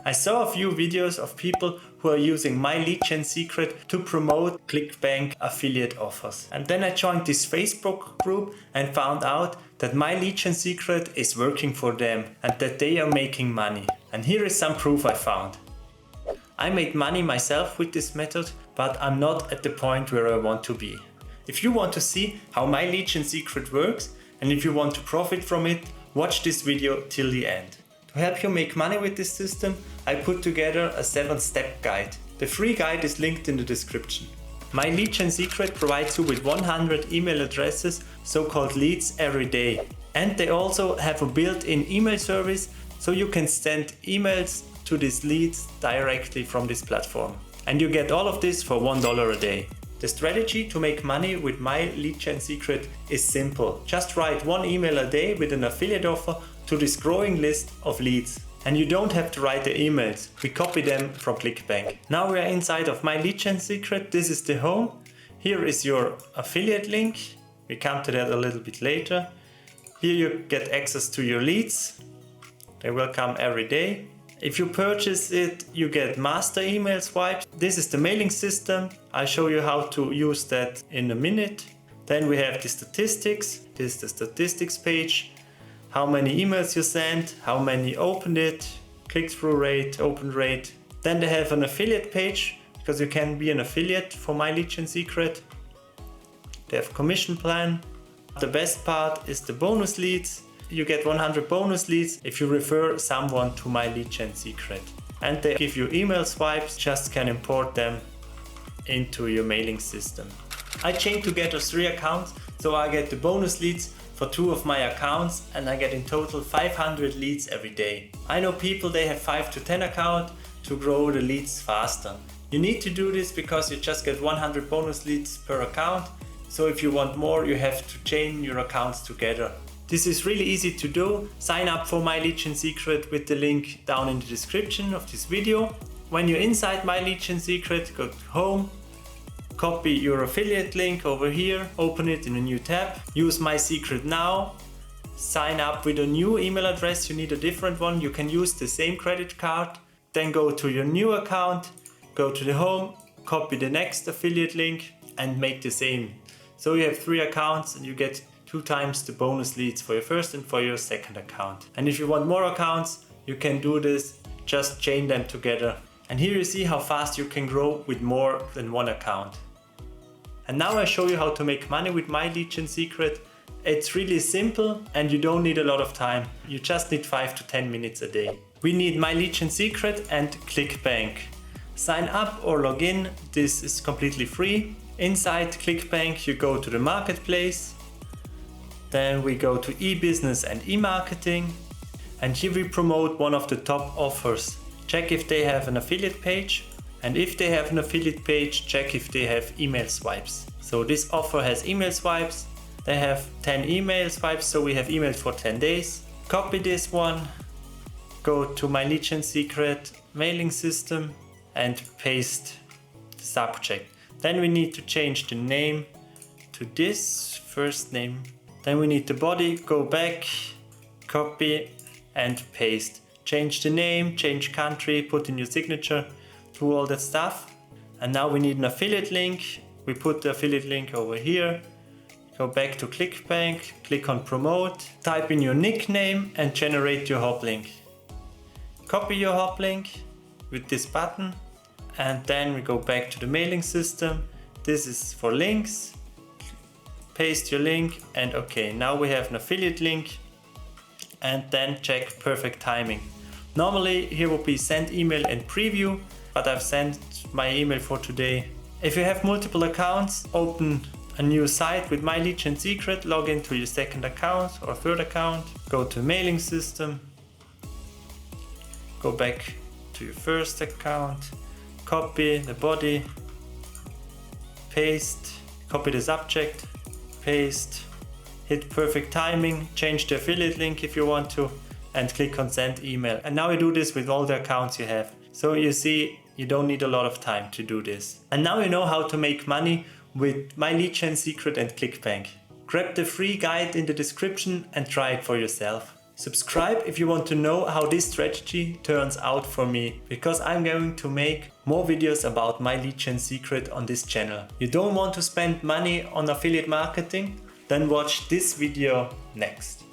I saw a few videos of people who are using MyLeadGenSecret to promote ClickBank affiliate offers. And then I joined this Facebook group and found out that MyLeadGenSecret is working for them and that they are making money. And here is some proof I found. I made money myself with this method, but I'm not at the point where I want to be. If you want to see how MyLeadGenSecret works and if you want to profit from it, watch this video till the end. To help you make money with this system, I put together a 7-step guide. The free guide is linked in the description. MyLeadGenSecret provides you with 100 email addresses, so-called leads, every day. And they also have a built-in email service, so you can send emails to these leads directly from this platform. And you get all of this for $1 a day. The strategy to make money with MyLeadGenSecret is simple. Just write one email a day with an affiliate offer to this growing list of leads. And you don't have to write the emails. We copy them from ClickBank. Now we are inside of MyLeadGenSecret. This is the home. Here is your affiliate link. We come to that a little bit later. Here you get access to your leads. They will come every day. If you purchase it, you get master email swipes. This is the mailing system. I'll show you how to use that in a minute. Then we have the statistics. This is the statistics page. How many emails you sent, how many opened it, click-through rate, open rate. Then they have an affiliate page, because you can be an affiliate for MyLeadGenSecret. They have commission plan. The best part is the bonus leads. You get 100 bonus leads if you refer someone to MyLeadGenSecret. And they give you email swipes, just can import them into your mailing system. I chain together 3 accounts, so I get the bonus leads for 2 of my accounts and I get in total 500 leads every day. I know people, they have 5 to 10 accounts to grow the leads faster. You need to do this because you just get 100 bonus leads per account. So if you want more, you have to chain your accounts together. This is really easy to do. Sign up for MyLeadGenSecret with the link down in the description of this video. When you're inside MyLeadGenSecret, go to home, copy your affiliate link over here, open it in a new tab, use My Secret now, sign up with a new email address. You need a different one. You can use the same credit card. Then go to your new account, go to the home, copy the next affiliate link and make the same. So you have 3 accounts and you get 2 times the bonus leads for your first and for your second account. And if you want more accounts, you can do this, just chain them together. And here you see how fast you can grow with more than 1 account. And now I show you how to make money with MyLeadGenSecret. It's really simple and you don't need a lot of time. You just need 5 to 10 minutes a day. We need MyLeadGenSecret and ClickBank. Sign up or log in. This is completely free. Inside ClickBank you go to the marketplace. Then we go to e-business and e-marketing. And here we promote one of the top offers. Check if they have an affiliate page. And if they have an affiliate page, check if they have email swipes. So this offer has email swipes. They have 10 email swipes, so we have emails for 10 days. Copy this one, go to MyLeadGenSecret mailing system and paste the subject. Then we need to change the name to this first name. Then we need the body, go back, copy and paste. Change the name, change country, put in your signature, do all that stuff. And now we need an affiliate link. We put the affiliate link over here. Go back to ClickBank, click on promote, type in your nickname and generate your hop link. Copy your hop link with this button and then we go back to the mailing system. This is for links. Paste your link and okay, now we have an affiliate link and then check perfect timing. Normally here will be send email and preview, but I've sent my email for today. If you have multiple accounts, open a new site with MyLeadGenSecret, log into your second account or third account, go to mailing system, go back to your first account, copy the body, paste, copy the subject, paste, hit perfect timing, change the affiliate link if you want to, and click on send email. And now you do this with all the accounts you have. So you see, you don't need a lot of time to do this. And now you know how to make money with MyLeadGenSecret and ClickBank. Grab the free guide in the description and try it for yourself. Subscribe if you want to know how this strategy turns out for me, because I'm going to make more videos about MyLeadGenSecret on this channel. You don't want to spend money on affiliate marketing? Then watch this video next.